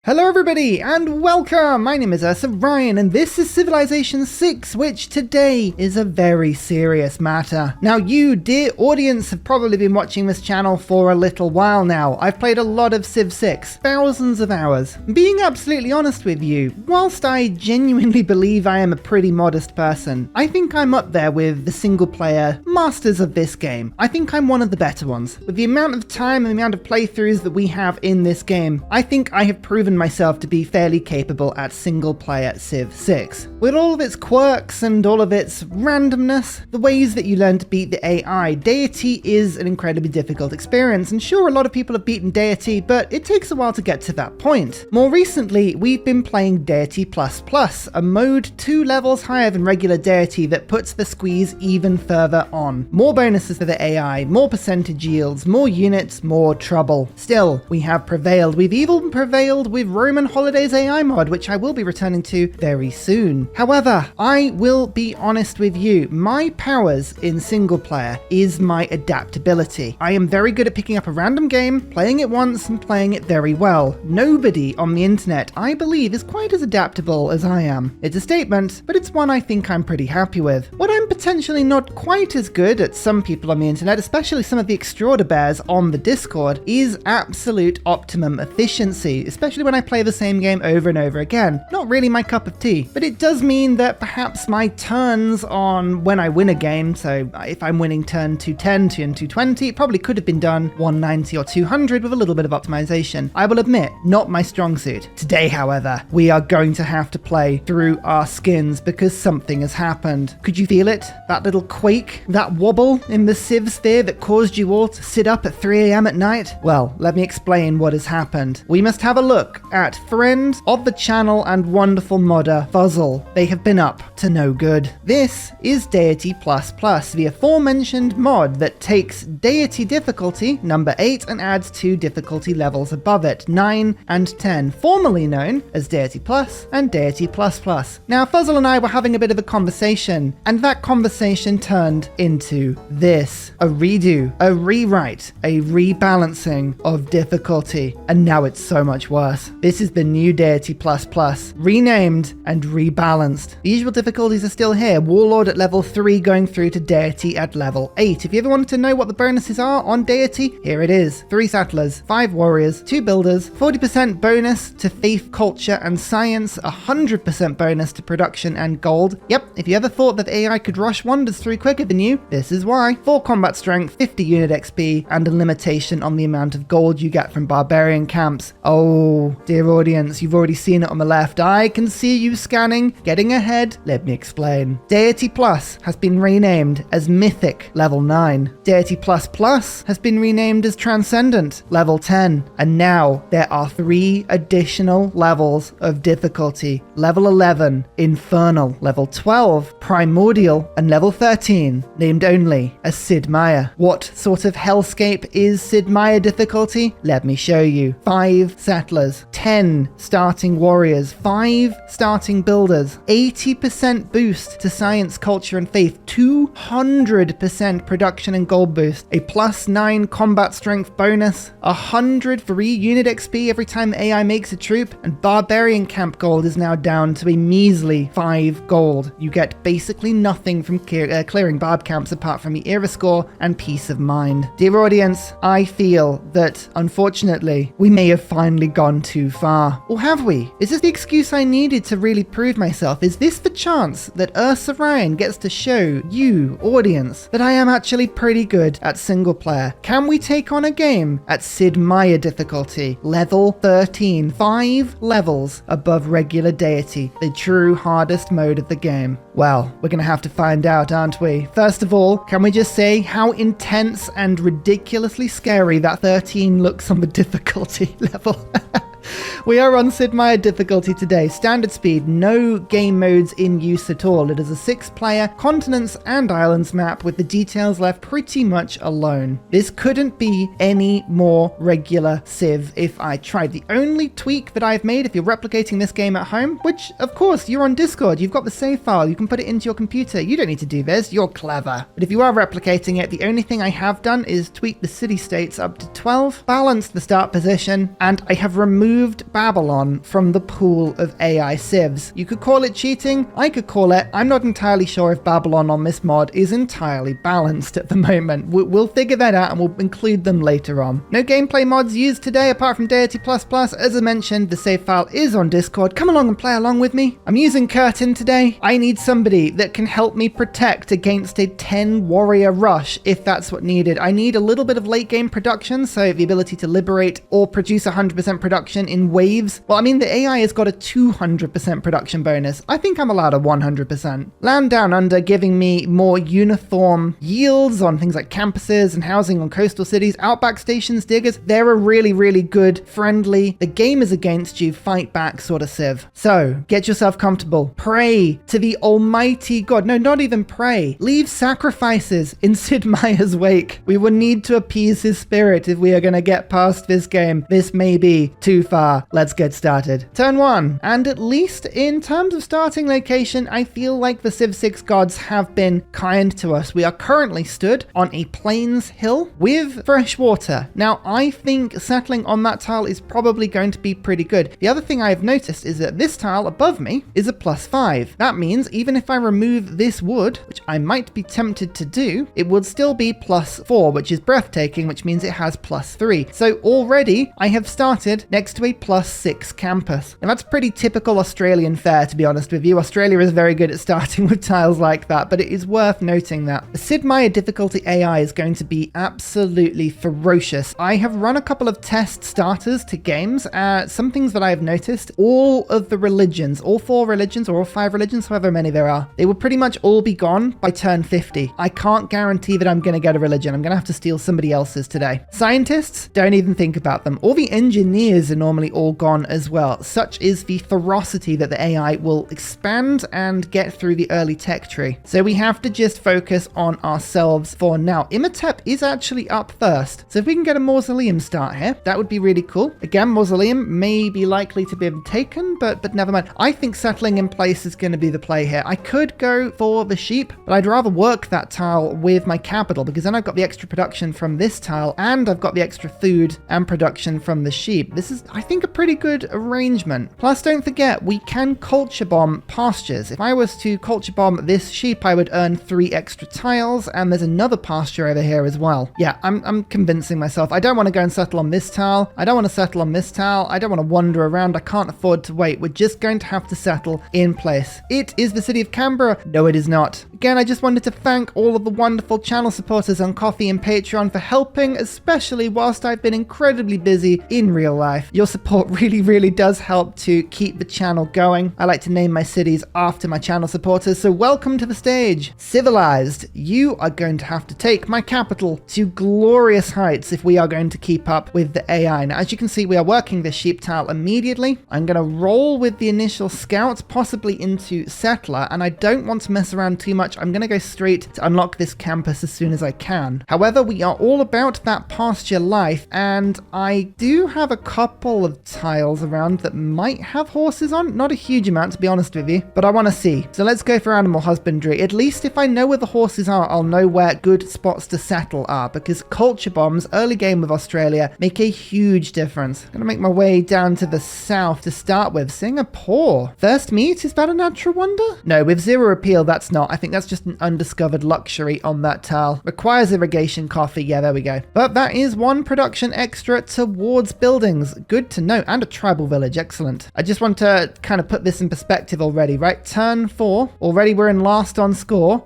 Hello everybody and welcome! My name is Ursa and this is Civilization 6, which today is a very serious matter. Now you, dear audience, have probably been watching this channel for a little while now. I've played a lot of Civ 6, thousands of hours. Being absolutely honest with you, whilst I genuinely believe I am a pretty modest person, I think I'm up there with the single player masters of this game. I think I'm one of the better ones. With the amount of time and the amount of playthroughs that we have in this game, I think I have proven myself to be fairly capable at single player Civ 6. With all of its quirks and all of its randomness, the ways that you learn to beat the AI, Deity is an incredibly difficult experience, and sure, a lot of people have beaten Deity, but it takes a while to get to that point. More recently, we've been playing Deity++, a mode 2 levels higher than regular Deity that puts the squeeze even further on. More bonuses for the AI, more percentage yields, more units, more trouble. Still, we have prevailed. We've even prevailed with Roman Holidays AI mod, which I will be returning to very soon. However, I will be honest with you, my powers in single player is my adaptability. I am very good at picking up a random game, playing it once and playing it very well. Nobody on the internet, I believe, is quite as adaptable as I am. It's a statement, but it's one I think I'm pretty happy with. What I'm potentially not quite as good at, some people on the internet, especially some of the extraordinaires on the Discord, is absolute optimum efficiency, especially when I play the same game over and over again. Not really my cup of tea, but it does mean that perhaps my turns on when I win a game, so if I'm winning turn 210, turn 220, it probably could have been done 190 or 200 with a little bit of optimization. I will admit, not my strong suit. Today, however, we are going to have to play through our skins because something has happened. Could you feel it? That little quake, that wobble in the Civ sphere that caused you all to sit up at 3 AM at night? Well, let me explain what has happened. We must have a look at friend of the channel and wonderful modder Fuzzle. They have been up to no good. This is Deity++, the aforementioned mod that takes Deity difficulty, number 8, and adds 2 difficulty levels above it, 9 and 10, formerly known as Deity Plus and Deity++. Now, Fuzzle and I were having a bit of a conversation, and that conversation turned into this. A redo, a rewrite, a rebalancing of difficulty, and now it's so much worse. This is the new Deity++, renamed and rebalanced. The usual difficulties are still here. Warlord at level 3 going through to Deity at level 8. If you ever wanted to know what the bonuses are on Deity, here it is. 3 settlers, 5 warriors, 2 builders, 40% bonus to faith, culture and science, 100% bonus to production and gold. Yep, if you ever thought that AI could rush wonders through quicker than you, this is why. 4 combat strength, 50 unit XP, and a limitation on the amount of gold you get from barbarian camps. Oh, dear audience, you've already seen it on the left. I can see you scanning, getting ahead. Let me explain. Deity Plus has been renamed as Mythic, level 9. Deity Plus Plus has been renamed as Transcendent, level 10. And now there are 3 additional levels of difficulty. Level 11, Infernal, level 12, Primordial, and level 13, named only as Sid Meier. What sort of hellscape is Sid Meier difficulty? Let me show you. 5 settlers, 10 starting warriors, 5 starting builders, 80% boost to science, culture and faith, 200% production and gold boost, a +9 combat strength bonus, 100 free unit XP every time AI makes a troop, and barbarian camp gold is now down to a measly 5 gold. You get basically nothing from clearing barb camps apart from the era score and peace of mind. Dear audience, I feel that unfortunately we may have finally gone too far. Or have we? Is this the excuse I needed to really prove myself? Is this the chance that Ursa gets to show you, audience, that I am actually pretty good at single player? Can we take on a game at Sid Meier difficulty, level 13, 5 levels above regular Deity, the true hardest mode of the game? Well, we're gonna have to find out, aren't we? First of all, can we just say how intense and ridiculously scary that 13 looks on the difficulty level? We are on Sid Meier difficulty today. Standard speed, no game modes in use at all. It is a 6-player continents and islands map with the details left pretty much alone. This couldn't be any more regular Civ if I tried. The only tweak that I've made, if you're replicating this game at home, which of course you're on Discord, you've got the save file, you can put it into your computer. You don't need to do this, you're clever. But if you are replicating it, the only thing I have done is tweak the city states up to 12, balanced the start position, and I have removed Babylon from the pool of AI civs. You could call it cheating, I could call it, I'm not entirely sure if Babylon on this mod is entirely balanced at the moment. We'll figure that out and we'll include them later on. No gameplay mods used today apart from Deity++. As I mentioned, the save file is on Discord. Come along and play along with me. I'm using Curtin today. I need somebody that can help me protect against a 10 warrior rush if that's what needed. I need a little bit of late game production, so the ability to liberate or produce 100% production in waves. Well, I mean, the AI has got a 200% production bonus. I think I'm allowed a 100%. Land Down Under giving me more uniform yields on things like campuses and housing on coastal cities. Outback stations, diggers, they're a really, really good, friendly, the game is against you, fight back sort of civ. So get yourself comfortable. Pray to the almighty God. No, not even pray. Leave sacrifices in Sid Meier's wake. We will need to appease his spirit if we are going to get past this game. This may be too far. Let's get started. Turn 1. And at least in terms of starting location, I feel like the Civ 6 gods have been kind to us. We are currently stood on a plains hill with fresh water. Now, I think settling on that tile is probably going to be pretty good. The other thing I've noticed is that this tile above me is a +5. That means even if I remove this wood, which I might be tempted to do, it would still be +4, which is breathtaking, which means it has +3. So already I have started next to a +6 campus. And that's pretty typical Australian fare, to be honest with you. Australia is very good at starting with tiles like that, but it is worth noting that the Sid Meier difficulty AI is going to be absolutely ferocious. I have run a couple of test starters to games. Some things that I have noticed, all of the religions, all 4 religions or all 5 religions, however many there are, they will pretty much all be gone by turn 50. I can't guarantee that I'm going to get a religion. I'm going to have to steal somebody else's today. Scientists, don't even think about them. All the engineers are normally all gone as well. Such is the ferocity that the AI will expand and get through the early tech tree. So we have to just focus on ourselves for now. Imhotep is actually up first. So if we can get a mausoleum start here, that would be really cool. Again, mausoleum may be likely to be taken, but never mind. I think settling in place is going to be the play here. I could go for the sheep, but I'd rather work that tile with my capital because then I've got the extra production from this tile and I've got the extra food and production from the sheep. This is, I think, a pretty good arrangement. Plus, don't forget, we can culture bomb pastures. If I was to culture bomb this sheep, I would earn 3 extra tiles, and there's another pasture over here as well. Yeah, I'm convincing myself. I don't want to go and settle on this tile. I don't want to settle on this tile. I don't want to wander around. I can't afford to wait. We're just going to have to settle in place. It is the city of Canberra. No, it is not. Again, I just wanted to thank all of the wonderful channel supporters on Ko-fi and Patreon for helping, especially whilst I've been incredibly busy in real life. Your support really, really does help to keep the channel going. I like to name my cities after my channel supporters, so welcome to the stage. Civilized, you are going to have to take my capital to glorious heights if we are going to keep up with the AI. Now, as you can see, we are working this sheep tile immediately. I'm going to roll with the initial scout, possibly into settler, and I don't want to mess around too much. I'm going to go straight to unlock this campus as soon as I can. However, we are all about that pasture life, and I do have a couple of tiles around that might have horses on. Not a huge amount, to be honest with you, but I want to see. So let's go for animal husbandry. At least if I know where the horses are, I'll know where good spots to settle are, because culture bombs, early game with Australia, make a huge difference. I'm going to make my way down to the south to start with. Singapore. First meat, is that a natural wonder? No, with 0 appeal, that's not. I think that's just an undiscovered luxury on that tile. Requires irrigation coffee. Yeah, there we go. But that is 1 production extra towards buildings. Good to know. And a tribal village. Excellent. I just want to kind of put this in perspective already, right? Turn 4. Already we're in last on score.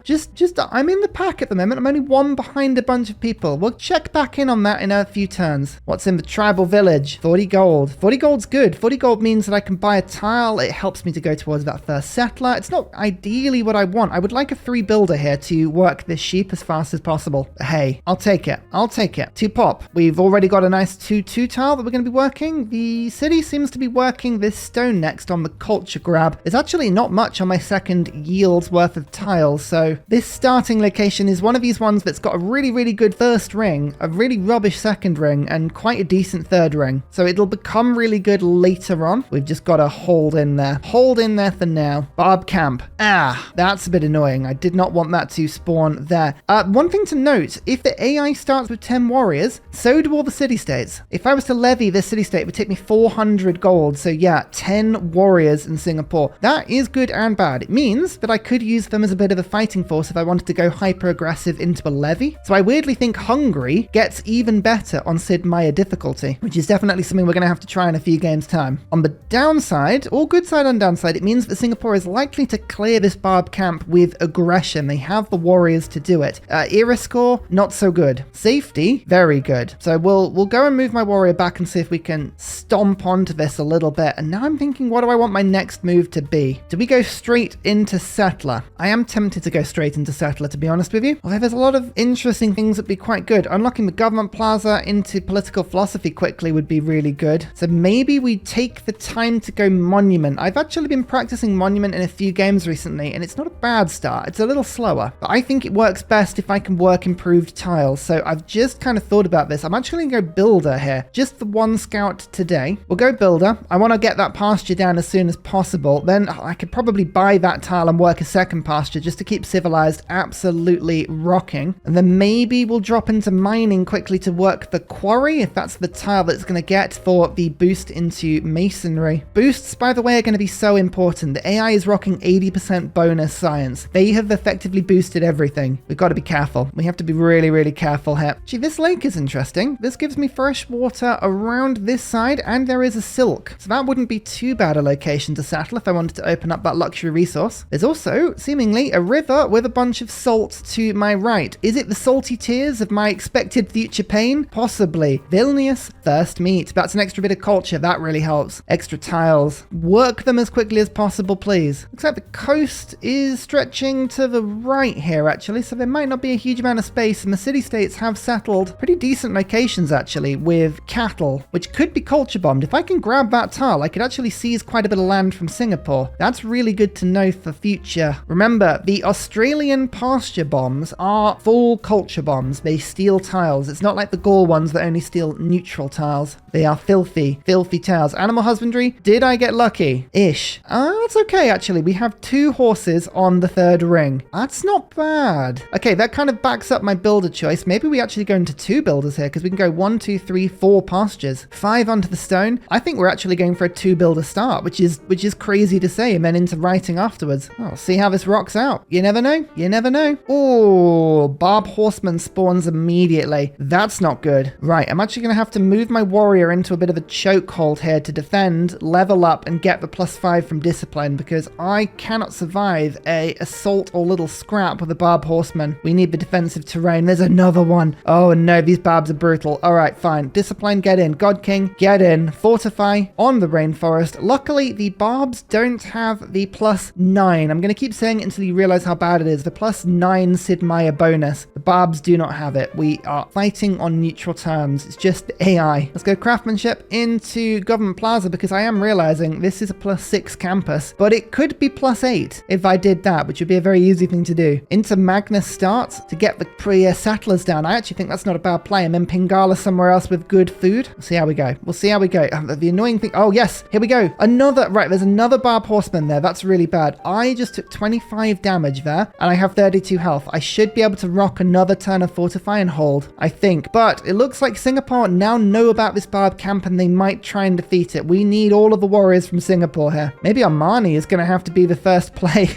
I'm in the pack at the moment. I'm only 1 behind a bunch of people. We'll check back in on that in a few turns. What's in the tribal village? 40 gold. 40 gold's good. 40 gold means that I can buy a tile. It helps me to go towards that first settler. It's not ideally what I want. I would like a 3 builder here to work this sheep as fast as possible. But hey, I'll take it. I'll take it. To pop. We've already got a nice 2-2 tile that we're going to be working. The city seems to be working this stone next on the culture grab. There's actually not much on my second yield's worth of tiles, so this starting location is one of these ones that's got a really, really good first ring, a really rubbish second ring, and quite a decent third ring. So it'll become really good later on. We've just got to hold in there. Hold in there for now. Barb camp. Ah, that's a bit annoying. I did not want that to spawn there. One thing to note, if the AI starts with 10 warriors, so do all the city-states. If I was to levy this city-state, it would take me 400 gold. So yeah, 10 warriors in Singapore. That is good and bad. It means that I could use them as a bit of a fighting force if I wanted to go hyper aggressive into a levy. So I weirdly think Hungary gets even better on Sid Meier difficulty, which is definitely something we're going to have to try in a few games time. On the downside, or good side on downside, it means that Singapore is likely to clear this barb camp with aggression. They have the warriors to do it. Era score, not so good. Safety, very good. So we'll go and move my warrior back and see if we can stomp onto this a little bit. And now I'm thinking, what do I want my next move to be? Do we go straight into settler? I am tempted to go straight into settler, to be honest with you. Although there's a lot of interesting things that'd be quite good. Unlocking the government plaza into political philosophy quickly would be really good. So maybe we take the time to go monument. I've actually been practicing monument in a few games recently, and it's not a bad start. It's a little slower, but I think it works best if I can work improved tiles. So I've just kind of thought about this. I'm actually gonna go builder here. Just the one scout today. We'll go builder. I want to get that pasture down as soon as possible. Then I could probably buy that tile and work a second pasture just to keep civilized absolutely rocking. And then maybe we'll drop into mining quickly to work the quarry, if that's the tile that's going to get for the boost into masonry. Boosts, by the way, are going to be so important. The AI is rocking 80% bonus science. They have effectively boosted everything. We've got to be careful. We have to be really, really careful here. Gee, this lake is interesting. This gives me fresh water around this side, and there is a silk. So that wouldn't be too bad a location to settle if I wanted to open up that luxury resource. There's also, seemingly, a river with a bunch of salt to my right. Is it the salty tears of my expected future pain? Possibly. Vilnius, thirst meat. That's an extra bit of culture. That really helps. Extra tiles. Work them as quickly as possible, please. Looks like the coast is stretching to the right here, actually, so there might not be a huge amount of space, and the city-states have settled pretty decent locations, actually, with cattle, which could be culture bombed. If I can grab that tile, I could actually seize quite a bit of land from Singapore. That's really good to know for future. Remember, the Australian pasture bombs are full culture bombs. They steal tiles. It's not like the Gaul ones that only steal neutral tiles. They are filthy, filthy tiles. Animal husbandry, did I get lucky? Ish. That's okay, actually. We have 2 horses on the 3rd ring. That's not bad. Okay, that kind of backs up my builder choice. Maybe we actually go into 2 builders here, because we can go 1, 2, 3, 4 pastures. 5 onto the stone. I think we're actually going for a 2 builder start, which is crazy to say, and then into writing afterwards. Oh, see how this rocks out. You never know. You never know. Oh, Barb Horseman spawns immediately. That's not good. Right, I'm actually going to have to move my warrior into a bit of a chokehold here to defend, level up, and get the +5 from discipline, because I cannot survive a assault or little scrap with a Barb Horseman. We need the defensive terrain. There's another one. Oh no, these barbs are brutal. All right, fine. Discipline, get in. God King, get in. Fortify on the rainforest. Luckily, the barbs don't have the +9. I'm going to keep saying it until you realize how bad it is. The +9 Sid Meier bonus. The barbs do not have it. We are fighting on neutral terms. It's just the AI. Let's go craftsmanship into Government Plaza, because I am realizing this is a +6 campus, but it could be +8 if I did that, which would be a very easy thing to do. Into Magnus starts to get the settlers down. I actually think that's not a bad play. And then Pingala somewhere else with good food. We'll see how we go. We'll see how we go. The annoying thing. Oh, yes. Here we go. Right, there's another Barb Horseman there. That's really bad. I just took 25 damage there, and I have 32 health. I should be able to rock another turn of Fortify and hold, I think. But it looks like Singapore now know about this Barb camp, and they might try and defeat it. We need all of the warriors from Singapore here. Maybe Armani is going to have to be the first play.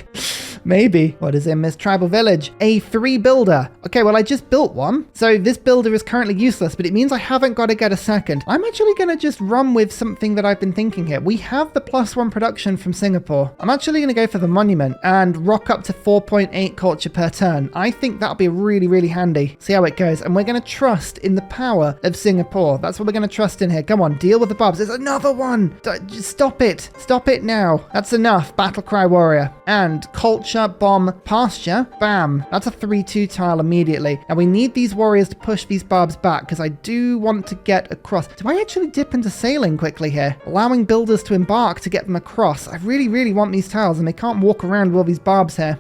Maybe. What is in this tribal village? A 3 builder. Okay, well, I just built one. So this builder is currently useless, but it means I haven't got to get a second. I'm actually going to just run with something that I've been thinking here. We have the +1 production from Singapore. I'm actually going to go for the monument and rock up to 4.8 culture per turn. I think that'll be really, really handy. See how it goes. And we're going to trust in the power of Singapore. That's what we're going to trust in here. Come on, deal with the barbs. There's another one. Just stop it. Stop it now. That's enough. Battle Cry Warrior. And culture bomb pasture. Bam. That's a 3-2 tile immediately. Now we need these warriors to push these barbs back, because I do want to get across. Do I actually dip into sailing quickly here? Allowing builders to embark to get them across. I really, really want these tiles, and they can't walk around with all these barbs here.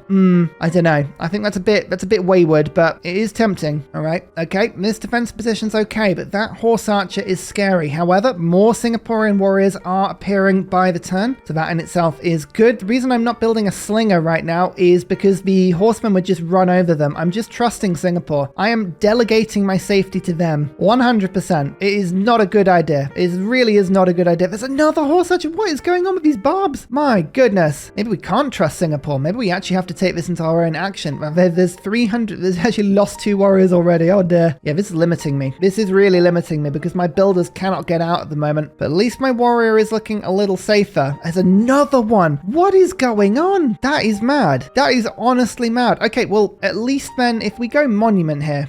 I don't know. I think that's a bit wayward, but it is tempting. All right. Okay. This defense position's okay, but that horse archer is scary. However, more Singaporean warriors are appearing by the turn, so that in itself is good. The reason I'm not building a slinger right now now is because the horsemen would just run over them. I'm just trusting Singapore. I am delegating my safety to them 100%. It is not a good idea. It really is not a good idea. There's another horse archer. What is going on with these barbs? My goodness. Maybe we can't trust Singapore. Maybe we actually have to take this into our own action. There's 300. There's actually lost 2 warriors already. Oh dear. Yeah, this is limiting me. This is really limiting me because my builders cannot get out at the moment. But at least my warrior is looking a little safer. There's another one. What is going on? That is mad. That is honestly mad. Okay, well, at least then if we go monument here,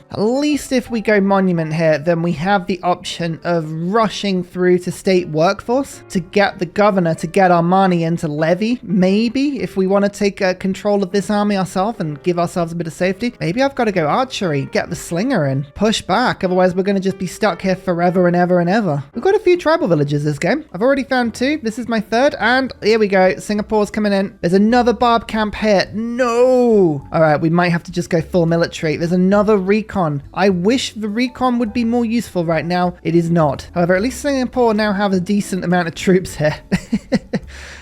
then we have the option of rushing through to state workforce to get the governor to get our money into levy. Maybe if we want to take control of this army ourselves and give ourselves a bit of safety. Maybe I've got to go archery, get the slinger in, push back. Otherwise, we're going to just be stuck here forever and ever and ever. We've got a few tribal villages this game. I've already found 2. This is my 3rd. And here we go. Singapore's coming in. There's another barb camp here. No. All right. We might have to just go full military. There's another recon. I wish the recon would be more useful right now. It is not. However, at least Singapore now have a decent amount of troops here.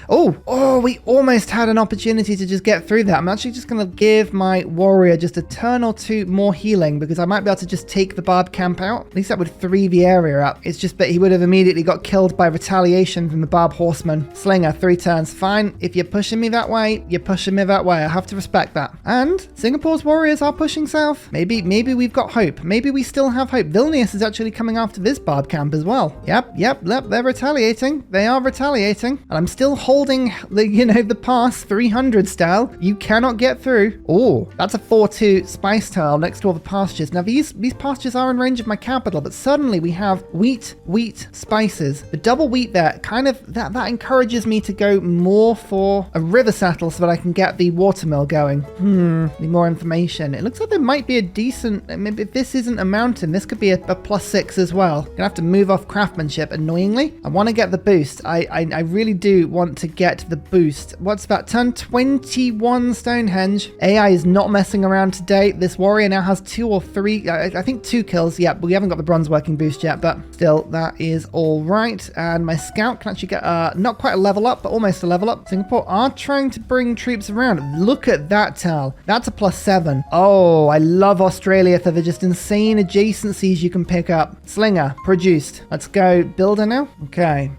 Oh, we almost had an opportunity to just get through that. I'm actually just going to give my warrior just a turn or 2 more healing because I might be able to just take the barb camp out. At least that would 3 the area up. It's just that he would have immediately got killed by retaliation from the barb horseman. Slinger, 3 turns. Fine. If you're pushing me that way, you're pushing me that way. I have to respect that. And Singapore's warriors are pushing south. Maybe we've got hope. Maybe we still have hope. Vilnius is actually coming after this barb camp as well. Yep. They're retaliating. They are retaliating. And I'm still holding the pass 300 style. You cannot get through. Oh, that's a 4-2 spice tile next to all the pastures. Now these pastures are in range of my capital, but suddenly we have wheat, spices. The double wheat there, kind of that encourages me to go more for a river saddle so that I can get the watermill going. Need more information. It looks like there might be a decent, maybe if this isn't a mountain, this could be a +6 as well. Gonna have to move off craftsmanship, annoyingly. I want to get the boost. I really do want to get the boost. What's that? Turn 21 Stonehenge. AI is not messing around today. This warrior now has 2 or 3, I think 2 kills. Yeah, but we haven't got the bronze working boost yet, but still, that is all right. And my scout can actually get not quite a level up, but almost a level up. Singapore are trying to bring troops around. Look at that tile. That's a +7. Oh, I love Australia for the just insane adjacencies you can pick up. Slinger, produced. Let's go builder now. Okay.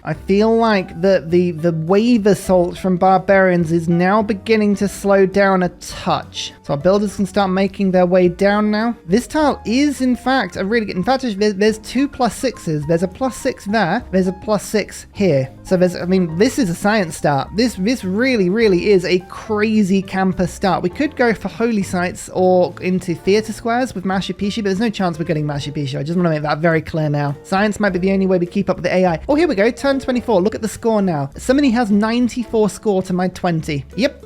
I feel like the wave assault from barbarians is now beginning to slow down a touch. So our builders can start making their way down now. This tile is in fact a really good, in fact there's 2 +6s. There's a +6 there. There's a +6 here. So this is a science start. This really is a crazy campus start. We could go for holy sites or into theater squares with Mashipishi, but there's no chance we're getting Mashipishi. I just want to make that very clear now. Science might be the only way we keep up with the AI. Oh, here we go. Turn 24. Look at the score now. Somebody has 94 score to my 20. Yep.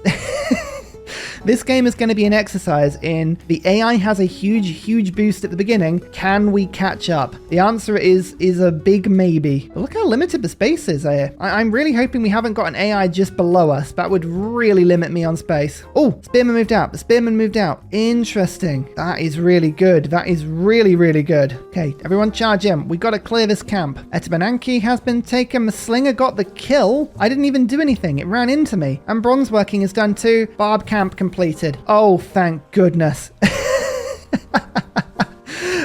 This game is going to be an exercise in the AI has a huge boost at the beginning. Can we catch up? The answer is a big maybe. But look how limited the space is here. I'm really hoping we haven't got an AI just below us. That would really limit me on space. Oh, Spearman moved out. The Spearman moved out. Interesting. That is really good. That is really good. Okay, everyone charge in. We got to clear this camp. Etabananki has been taken. The Slinger got the kill. I didn't even do anything. It ran into me. And bronze working is done too. Barb camp completed. Oh, thank goodness.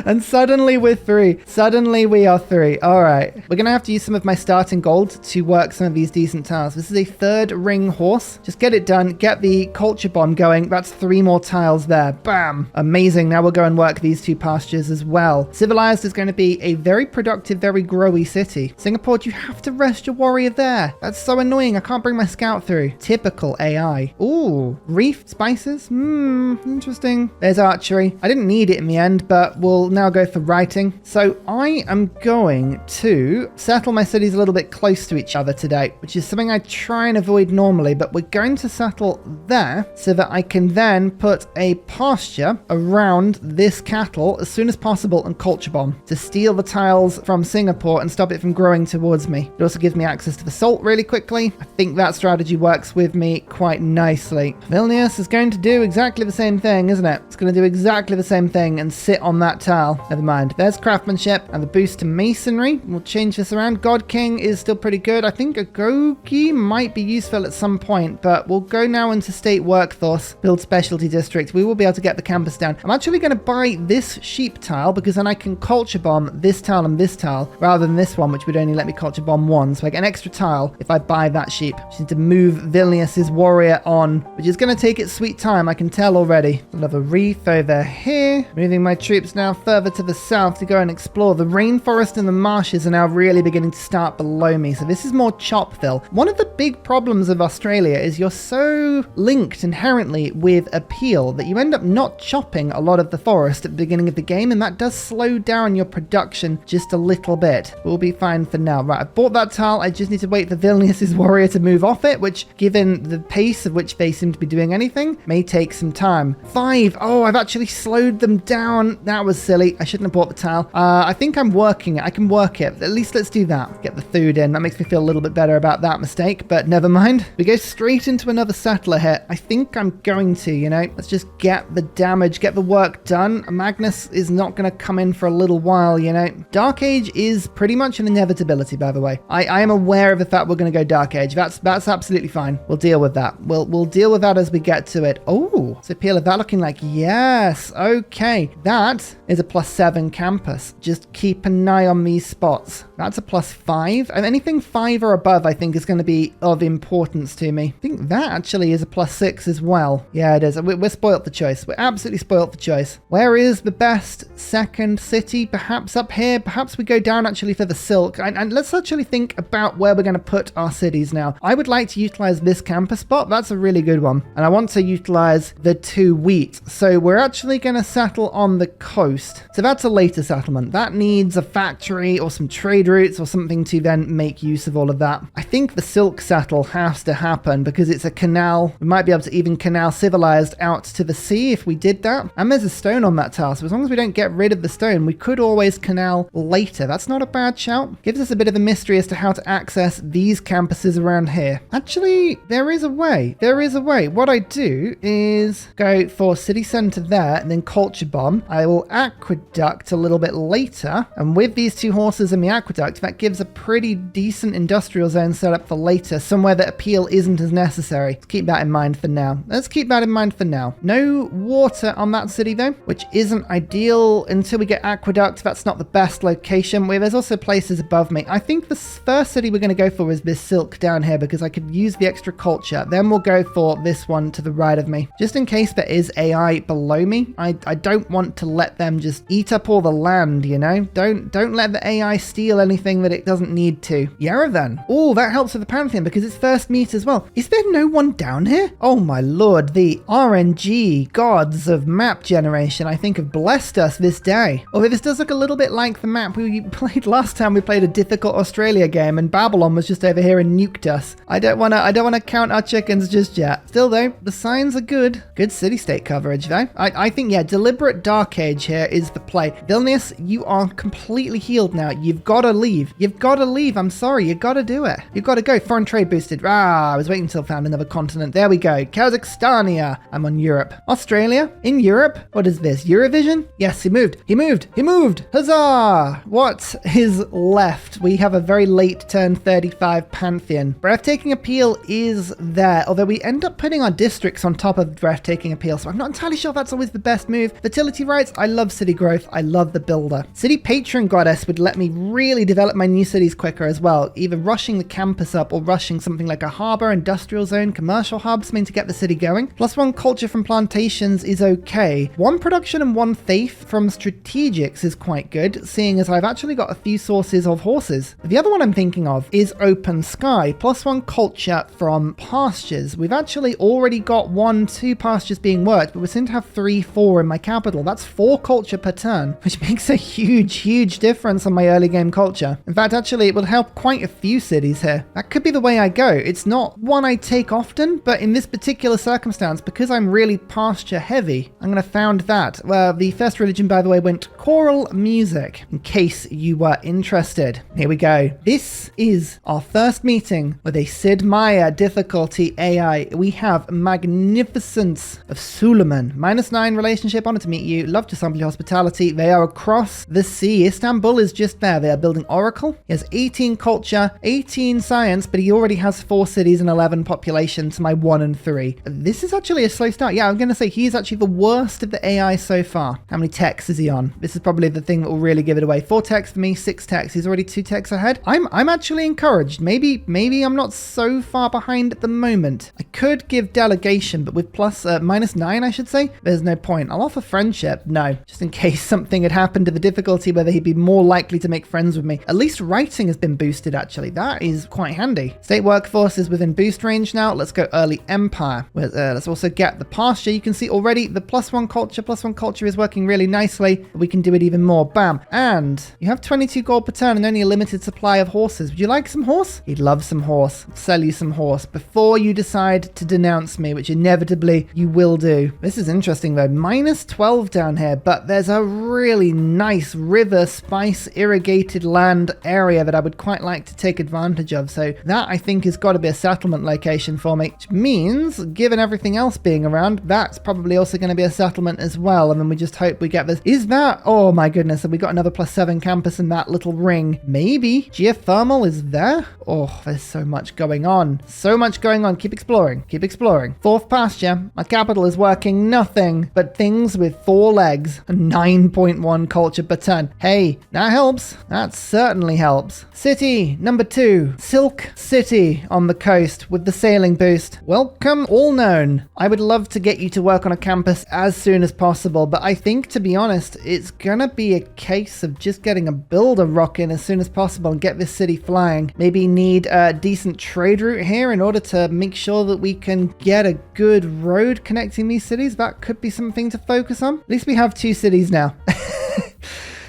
And suddenly we're 3. Suddenly we are 3. All right. We're going to have to use some of my starting gold to work some of these decent tiles. This is a 3rd ring horse. Just get it done. Get the culture bomb going. That's 3 more tiles there. Bam. Amazing. Now we'll go and work these 2 pastures as well. Civilized is going to be a very productive, very growy city. Singapore, do you have to rest your warrior there? That's so annoying. I can't bring my scout through. Typical AI. Ooh. Reef spices. Interesting. There's archery. I didn't need it in the end, but we'll now go for writing. So I am going to settle my cities a little bit close to each other today, which is something I try and avoid normally, but we're going to settle there so that I can then put a pasture around this cattle as soon as possible and culture bomb to steal the tiles from Singapore and stop it from growing towards me. It also gives me access to the salt really quickly. I think that strategy works with me quite nicely. Vilnius is going to do exactly the same thing, isn't it? It's going to do exactly the same thing and sit on that tile. tile. Never mind. There's craftsmanship and the boost to masonry. We'll change this around. God King is still pretty good. I think Agogi might be useful at some point, but we'll go now into state workforce, build specialty district. We will be able to get the campus down. I'm actually going to buy this sheep tile because then I can culture bomb this tile and this tile rather than this one, which would only let me culture bomb one. So I get an extra tile if I buy that sheep. Just need to move Vilnius's warrior on, which is going to take its sweet time. I can tell already. Another reef over here. Moving my troops now further to the south to go and explore. The rainforest and the marshes are now really beginning to start below me. So this is more Chopville. One of the big problems of Australia is you're so linked inherently with a peel that you end up not chopping a lot of the forest at the beginning of the game, and that does slow down your production just a little bit. We'll be fine for now. Right, I bought that tile. I just need to wait for Vilnius's warrior to move off it, which, given the pace of which they seem to be doing anything, may take some time. 5. Oh, I've actually slowed them down. That was silly. I shouldn't have bought the tile. I think I'm working it. I can work it. At least let's do that. Get the food in. That makes me feel a little bit better about that mistake, but never mind. We go straight into another settler here. I think I'm going to, you know, let's just get the damage, get the work done. Magnus is not going to come in for a little while, you know. Dark Age is pretty much an inevitability, by the way. I am aware of the fact we're going to go Dark Age. That's absolutely fine. We'll deal with that. We'll deal with that as we get to it. Oh, so appeal of that looking like yes. Okay, that is a +7 campus. Just keep an eye on these spots. That's a +5, and anything 5 or above I think is going to be of importance to me. I think that actually is a +6 as well. Yeah, it is. We're spoilt for choice. We're absolutely spoilt for choice. Where is the best second city? Perhaps up here. Perhaps we go down actually for the silk, and let's actually think about where we're going to put our cities now. I would like to utilize this campus spot. That's a really good one, and I want to utilize the 2 wheat. So we're actually going to settle on the coast. So that's a later settlement. That needs a factory or some trade routes or something to then make use of all of that. I think the silk settle has to happen because it's a canal. We might be able to even canal civilized out to the sea if we did that. And there's a stone on that tile, so as long as we don't get rid of the stone, we could always canal later. That's not a bad shout. Gives us a bit of a mystery as to how to access these campuses around here. Actually, there is a way. There is a way. What I do is go for city center there and then culture bomb. I will aqueduct a little bit later, and with these 2 horses and the aqueduct, that gives a pretty decent industrial zone set up for later, somewhere that appeal isn't as necessary. Let's keep that in mind for now. Let's keep that in mind for now. No water on that city though, which isn't ideal until we get aqueduct. That's not the best location. There's also places above me. I think the first city we're going to go for is this silk down here because I could use the extra culture. Then we'll go for this one to the right of me, just in case there is AI below me. I don't want to let them just eat up all the land, you know. Don't let the AI steal anything that it doesn't need to. Yerevan. Oh, that helps with the Pantheon because it's first meet as well. Is there no one down here? Oh my lord, the RNG gods of map generation I think have blessed us this day. Although this does look a little bit like the map we played last time we played a difficult Australia game and Babylon was just over here and nuked us. I don't wanna count our chickens just yet. Still though, the signs are good. Good city-state coverage though. I think, yeah, deliberate Dark Age here is the play. Vilnius, you are completely healed now. You've got to leave. You've got to leave. I'm sorry. You've got to do it. You've got to go. Foreign trade boosted. I was waiting until I found another continent. There we go. Kazakhstania. I'm on Europe. Australia? In Europe? What is this? Eurovision? Yes, he moved. He moved. He moved. Huzzah! What is left? We have a very late turn 35 Pantheon. Breathtaking Appeal is there, although we end up putting our districts on top of Breathtaking Appeal, so I'm not entirely sure if that's always the best move. Fertility rights, I love city growth. I love the builder. City Patron Goddess would let me really develop my new cities quicker as well, either rushing the campus up or rushing something like a harbor, industrial zone, commercial hubs, to get the city going. +1 culture from plantations is okay. 1 production and 1 faith from strategics is quite good, seeing as I've actually got a few sources of horses. The other one I'm thinking of is Open Sky, +1 culture from pastures. We've actually already got 1-2 pastures being worked, but we seem to have 3-4 in my capital. That's 4 culture per turn, which makes a huge difference on my early game culture culture. In fact, actually, it will help quite a few cities here. That could be the way I go. It's not one I take often, but in this particular circumstance, because I'm really pasture heavy, I'm going to found that. Well, the first religion, by the way, went choral music, in case you were interested. Here we go. This is our first meeting with a Sid Meier difficulty AI. We have Magnificence of Suleiman. -9 relationship, honor to meet you. Love to sample your hospitality. They are across the sea. Istanbul is just there. They are building Oracle. He has 18 culture, 18 science, but he already has 4 cities and 11 population to my 1 and 3. This is actually a slow start. Yeah, I'm going to say he's actually the worst of the AI so far. How many techs is he on? This is probably the thing that will really give it away. 4 techs for me, 6 techs. He's already 2 techs ahead. I'm actually encouraged. Maybe I'm not so far behind at the moment. I could give delegation, but with plus -9, I should say, there's no point. I'll offer friendship. No, just in case something had happened to the difficulty whether he'd be more likely to make friends with me. At least writing has been boosted, actually. That is quite handy. State workforce is within boost range now. Let's go early empire. Let's also get the pasture. You can see already the +1 culture is working really nicely. We can do it even more. Bam. And you have 22 gold per turn and only a limited supply of horses. Would you like some horse? He'd love some horse. I'll sell you some horse before you decide to denounce me, which inevitably you will do. This is interesting though. -12 down here, but there's a really nice river spice irrigated land area that I would quite like to take advantage of. So that I think has got to be a settlement location for me, which means given everything else being around, that's probably also going to be a settlement as well. And then we just hope we get this. Is that, oh my goodness, have we got another +7 campus in that little ring? Maybe. Geothermal is there? Oh, there's so much going on. So much going on. Keep exploring. Keep exploring. 4th pasture. My capital is working nothing but things with 4 legs and 9.1 culture per turn. Hey, that helps. That certainly helps. City number 2. Silk City on the coast with the sailing boost. Welcome, all known. I would love to get you to work on a campus as soon as possible, but I think, to be honest, it's gonna be a case of just getting a builder rocking as soon as possible and get this city flying. Maybe need a decent trade route here in order to make sure that we can get a good road connecting these cities. That could be something to focus on. At least we have 2 cities now.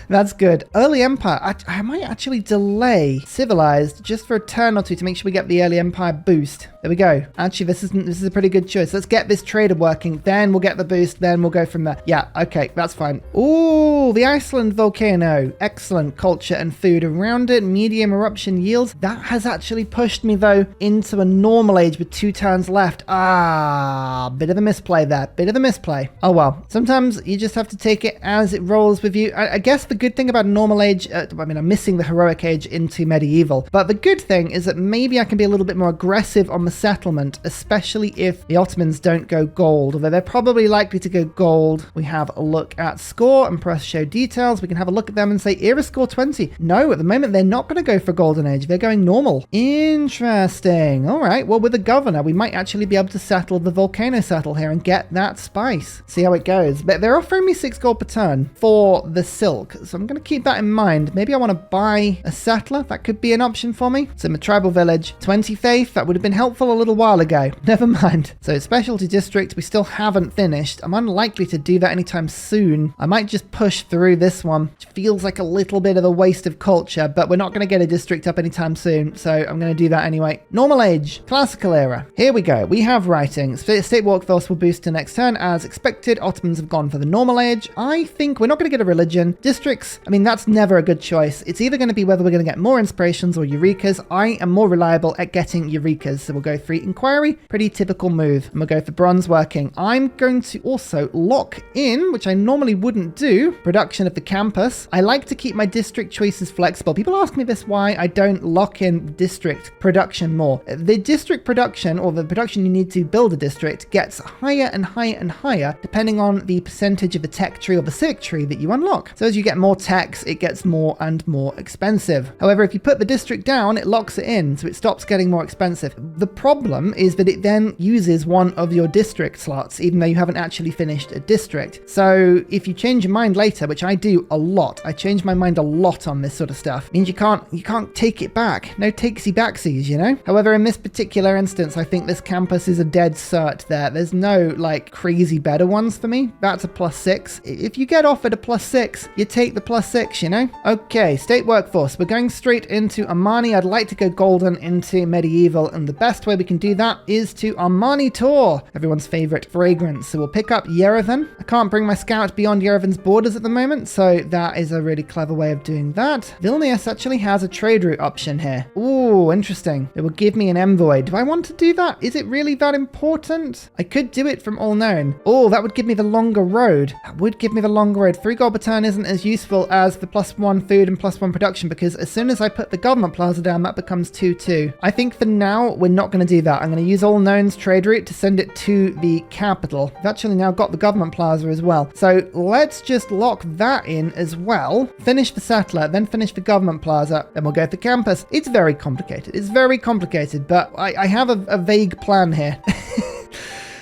That's good. Early Empire. I might actually delay Civilized just for a turn or 2 to make sure we get the Early Empire boost. There we go. Actually, this is a pretty good choice. Let's get this trader working. Then we'll get the boost. Then we'll go from there. Yeah, okay. That's fine. Ooh, the Iceland volcano. Excellent culture and food around it. Medium eruption yields. That has actually pushed me, though, into a normal age with 2 turns left. Ah, bit of a misplay there. Bit of a misplay. Oh, well. Sometimes you just have to take it as it rolls with you. I guess the good thing about normal age, I'm missing the heroic age into medieval, but the good thing is that maybe I can be a little bit more aggressive on the settlement, especially if the Ottomans don't go gold, although they're probably likely to go gold. We have a look at score and press show details. We can have a look at them and say era score 20. No, at the moment they're not going to go for golden age. They're going normal. Interesting. All right, well, with the governor, we might actually be able to settle the volcano settle here and get that spice. See how it goes. But they're offering me 6 gold per turn for the silk, so I'm going to keep that in mind. Maybe I want to buy a settler. That could be an option for me. So my tribal village, 20 faith. That would have been helpful a little while ago. Never mind. So specialty district, we still haven't finished. I'm unlikely to do that anytime soon. I might just push through this one, which feels like a little bit of a waste of culture, but we're not going to get a district up anytime soon. So I'm going to do that anyway. Normal age, classical era. Here we go. We have writing. State workforce will boost to next turn as expected. Ottomans have gone for the normal age. I think we're not going to get a religion. Districts, I mean, that's never a good choice. It's either going to be whether we're going to get more inspirations or eurekas. I am more reliable at getting eurekas, so we'll go for inquiry. Pretty typical move. And we'll go for bronze working. I'm going to also lock in, which I normally wouldn't do, production of the campus. I like to keep my district choices flexible. People ask me this why I don't lock in district production more. The district production, or the production you need to build a district, gets higher and higher and higher depending on the percentage of the tech tree or the civic tree that you unlock. So as you get more techs, it gets more and more expensive. However, if you put the district down, it locks it in, so it stops getting more expensive. The problem is that it then uses one of your district slots, even though you haven't actually finished a district. So if you change your mind later, which I do a lot, I change my mind a lot on this sort of stuff, means you can't take it back. No takesy backsies, you know? However, in this particular instance, I think this campus is a dead cert there. There's no like crazy better ones for me. That's a +6. If you get offered a +6, you take the +6, you know? Okay, state workforce. We're going straight into Armani. I'd like to go golden into medieval, and the best way we can do that is to Armani Tour, everyone's favorite fragrance. So we'll pick up Yerevan. I can't bring my scout beyond Yerevan's borders at the moment, so that is a really clever way of doing that. Vilnius actually has a trade route option here. Ooh, interesting. It will give me an envoy. Do I want to do that? Is it really that important? I could do it from All Known. Oh, that would give me the longer road. That would give me the longer road. 3 gold per turn isn't as useful as the +1 food and +1 production, because as soon as I put the government plaza down, that becomes 2-2. I think for now, we're not going to do that. I'm going to use All Known's trade route to send it to the capital. I've actually now got the government plaza as well. So let's just lock that in as well. Finish the settler, then finish the government plaza, then we'll go to the campus. It's very complicated. It's very complicated, but I have a vague plan here.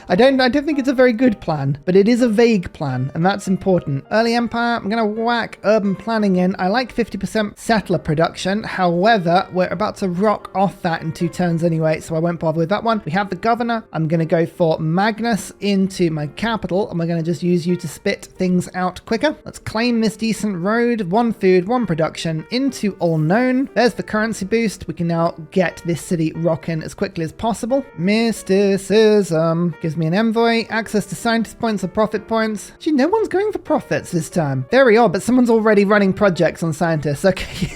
I don't think it's a very good plan, but it is a vague plan, and that's important. Early Empire, I'm going to whack urban planning in. I like 50% settler production. However, we're about to rock off that in 2 turns anyway, so I won't bother with that one. We have the governor. I'm going to go for Magnus into my capital, and we're going to just use you to spit things out quicker. Let's claim this decent road. 1 food, 1 production into All Known. There's the currency boost. We can now get this city rocking as quickly as possible. Mysticism gives me an envoy, access to scientist points or profit points. Actually, no one's going for profits this time. Very odd, but someone's already running projects on scientists. Okay.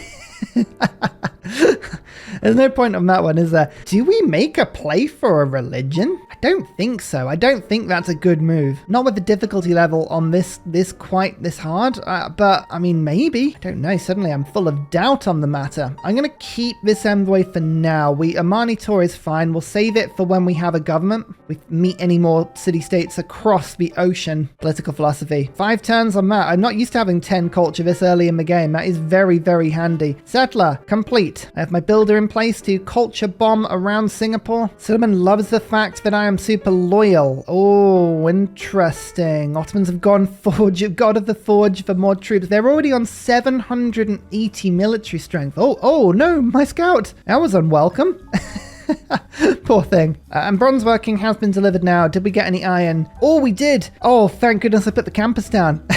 There's no point on that one, is there? Do we make a play for a religion? I don't think so. I don't think that's a good move. Not with the difficulty level on this quite this hard, but I mean, maybe. I don't know. Suddenly I'm full of doubt on the matter. I'm going to keep this envoy for now. Armani Tour is fine. We'll save it for when we have a government. We meet any more city-states across the ocean. Political philosophy. 5 turns on that. I'm not used to having 10 culture this early in the game. That is very, very handy. Settler, complete. I have my builder in place to culture bomb around Singapore. Suleiman loves the fact that I am super loyal. Oh, interesting. Ottomans have gone Forge, God of the Forge for more troops. They're already on 780 military strength. Oh no, my scout. That was unwelcome. Poor thing. And bronze working has been delivered now. Did we get any iron? Oh, we did. Oh, thank goodness I put the campus down.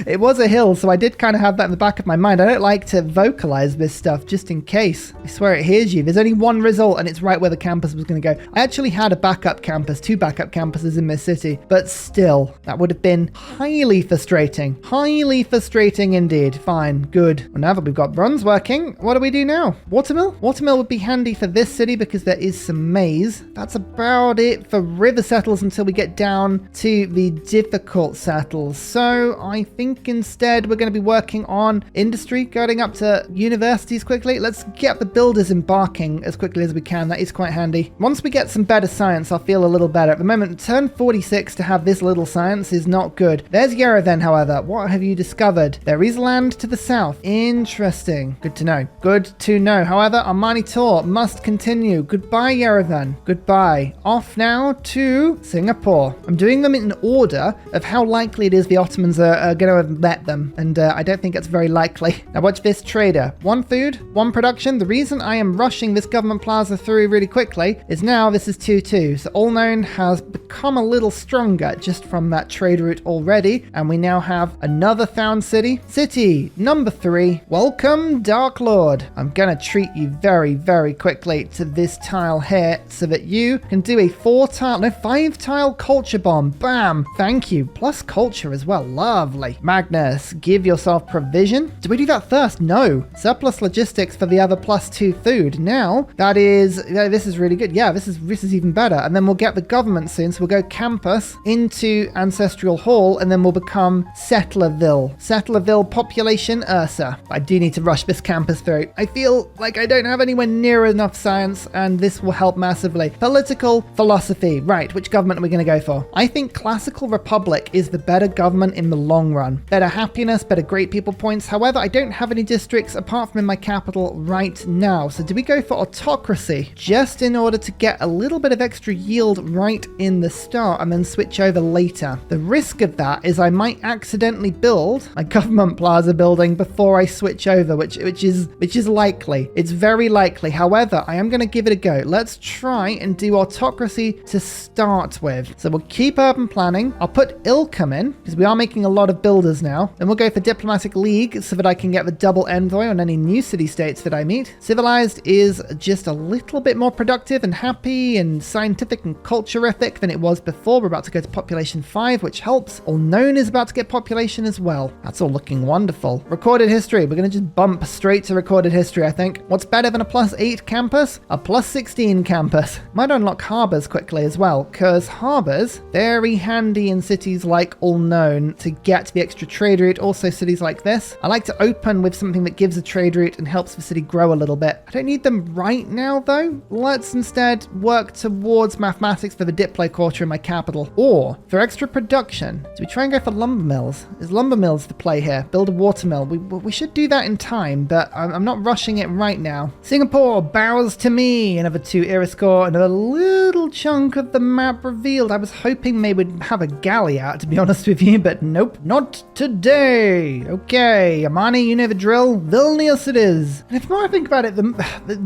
It was a hill, so I did kind of have that in the back of my mind. I don't like to vocalize this stuff just in case. I swear it hears you. There's only one result, and it's right where the campus was going to go. I actually had a backup campus, 2 backup campuses in this city, but still, that would have been highly frustrating. Highly frustrating indeed. Fine, good. Well, now that we've got bronze working, what do we do now? Watermill? Watermill would be handy for this city because there is some maize. That's about it for river settles until we get down to the difficult settles. So I think instead we're going to be working on industry, going up to universities quickly. Let's get the builders embarking as quickly as we can. That is quite handy. Once we get some better science, I'll feel a little better. At the moment, turn 46 to have this little science is not good. There's Yerevan, however. What have you discovered? There is land to the south. Interesting. Good to know. Good to know. However, Armani Tour must continue. Goodbye, Yerevan. Goodbye. Off now to Singapore. I'm doing them in order of how likely it is the Ottomans are going to have met them, and I don't think it's very likely. Now watch this trader. 1 food, 1 production. The reason I am rushing this government plaza through really quickly is now this is 2-2. So All Known has become a little stronger just from that trade route already, and we now have another found city. City number 3. Welcome, Dark Lord. I'm gonna treat you very, very quickly to this tile here so that you can do a 5 tile culture bomb. Bam. Thank you. Plus culture as well. Lovely. Magnus, give yourself provision. Do we do that first? No. Surplus logistics for the other +2 food. Now, that is, this is really good. Yeah, this is even better. And then we'll get the government soon. So we'll go campus into Ancestral Hall, and then we'll become Settlerville. Settlerville population Ursa. I do need to rush this campus through. I feel like I don't have anywhere near enough science, and this will help massively. Political philosophy. Right, which government are we going to go for? I think Classical Republic is the better government in the long run. population, better happiness, better great people points. However, I don't have any districts apart from in my capital right now. So do we go for autocracy just in order to get a little bit of extra yield right in the start and then switch over later? The risk of that is I might accidentally build my government plaza building before I switch over, which is likely. It's very likely. However, I am going to give it a go. Let's try and do autocracy to start with. So we'll keep urban planning. I'll put Ilkham in because we are making a lot of builders now. Then we'll go for diplomatic league so that I can get the double envoy on any new city-states that I meet. Civilized is just a little bit more productive and happy and scientific and culturific than it was before. We're about to go to population 5, which helps. All known is about to get population as well. That's all looking wonderful. Recorded history. We're going to just bump straight to recorded history, I think. What's better than a +8 campus? A +16 campus. Might unlock harbors quickly as well, because harbors, very handy in cities like All Known to get the extra trade route. Also cities like this. I like to open with something that gives a trade route and helps the city grow a little bit. I don't need them right now though. Let's instead work towards mathematics for the diplo quarter in my capital. Or for extra production, do we try and go for lumber mills? Is lumber mills the play here? Build a water mill. We should do that in time, but I'm not rushing it right now. Singapore bows to me. Another 2 era score, another little chunk of the map revealed. I was hoping they would have a galley out, to be honest with you, but nope, not today. Okay, Amani, you know the drill. Vilnius it is. And if more I think about it,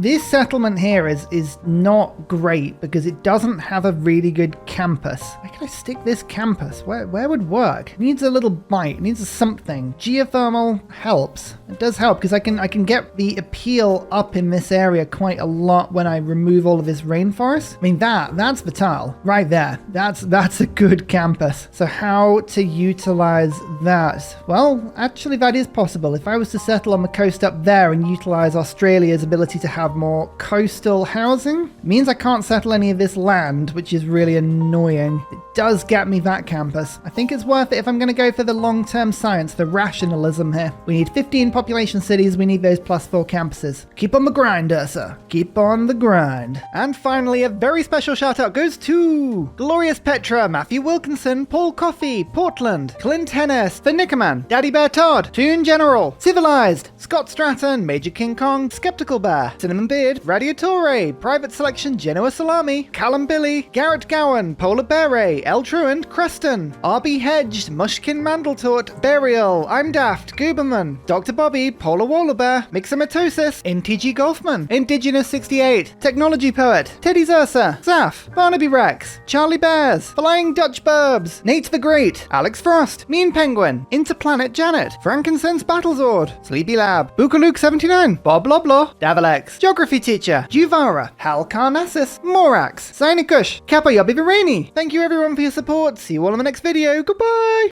this settlement here is not great because it doesn't have a really good campus. Where can I stick this campus? Where would work? It needs a little bite. It needs a something. Geothermal helps. It does help because I can get the appeal up in this area quite a lot when I remove all of this rainforest. I mean, that's the tile right there. That's a good campus. So how to utilize that? Well, actually that is possible. If I was to settle on the coast up there and utilize Australia's ability to have more coastal housing, it means I can't settle any of this land, which is really annoying. It does get me that campus. I think it's worth it if I'm going to go for the long-term science, the rationalism here. We need 15 population cities. We need those +4 campuses. Keep on the grind, Ursa. Keep on the grind. And finally, a very special shout out goes to Glorious Petra, Matthew Wilkinson, Paul Coffey, Portland, Clint Hennis, The Nickerman, Daddy Bear Todd, Toon General, Civilized, Scott Stratton, Major King Kong, Skeptical Bear, Cinnamon Beard, Radiatore, Private Selection, Genoa Salami, Callum Billy, Garrett Gowan, Polar Beret, El Truant, Creston, RB Hedged, Mushkin Mandletort, Burial, I'm Daft, Gooberman, Dr. Bobby, Polar Wallabear, Mixomatosis, NTG Golfman, Indigenous 68, Technology Poet, Teddy Ursa, Zaf, Barnaby Rex, Charlie Bears, Flying Dutch Burbs, Nate the Great, Alex Frost, Mean Penguin, Interplanet Janet, Frankincense Battlezord, Sleepy Lab, Bookaluk 79, Bob Loblaw, Davalex, Geography Teacher, Juvara, Hal Carnassus, Morax, Sinikush, Kappa Yobby Virani. Thank you everyone for your support. See you all in the next video. Goodbye!